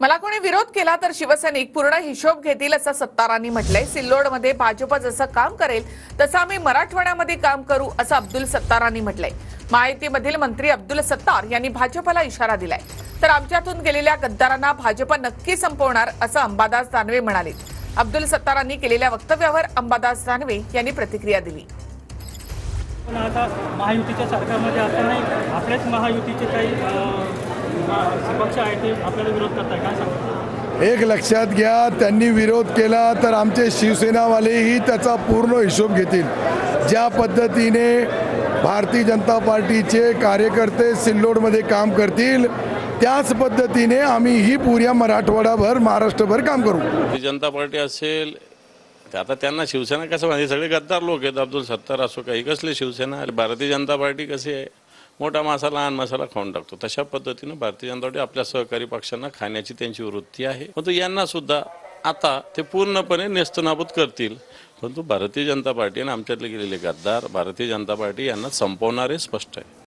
मला कोणी विरोध केला तर शिवसैनिक पूर्ण हिशोब घेतील असं सत्तारांनी म्हटलंय। सिल्लोडमध्ये भाजप जसं काम करेल तसं आम्ही मराठवाड्यामध्ये काम करू असं अब्दुल सत्तारांनी म्हटलंय। महायुतीमधील मंत्री अब्दुल सत्तार यांनी भाजपला इशारा दिलाय। तर आमच्यातून गेलेल्या गद्दारांना भाजप नक्की संपवणार असं अंबादास दानवे म्हणाले। अब्दुल सत्तारांनी केलेल्या वक्तव्यावर अंबादास दानवे यांनी प्रतिक्रिया दिली। पण आता महायुतीच्या सरकारमध्ये असताना आपल्याच महायुतीचे काही पक्ष आहेत ते आपल्याला विरोध करताय, काय सांगतात? एक लक्षात घ्या, त्यांनी विरोध केला तर आमचे शिवसेनावालेही त्याचा पूर्ण हिशोब घेतील। ज्या पद्धतीने भारतीय जनता पार्टीचे कार्यकर्ते सिल्लोडमध्ये काम करतील त्याच पद्धतीने आम्हीही पुऱ्या मराठवाडाभर महाराष्ट्रभर काम करू। भारतीय जनता पार्टी असेल आता त्यांना शिवसेना कसं म्हणजे सगळे गद्दार लोक आहेत। अब्दुल सत्तार असो काही कसले शिवसेना, भारतीय जनता पार्टी कशी आहे, मोठा मासा लहान मसाला खाऊन टाकतो, तशा पद्धतीनं भारतीय जनता पार्टी आपल्या सहकारी पक्षांना खाण्याची त्यांची वृत्ती आहे। परंतु यांना सुद्धा आता ते पूर्णपणे नेस्तनाबूत करतील। परंतु भारतीय जनता पार्टी आणि आमच्यातले गेलेले गद्दार भारतीय जनता पार्टी यांना संपवणारे स्पष्ट आहे।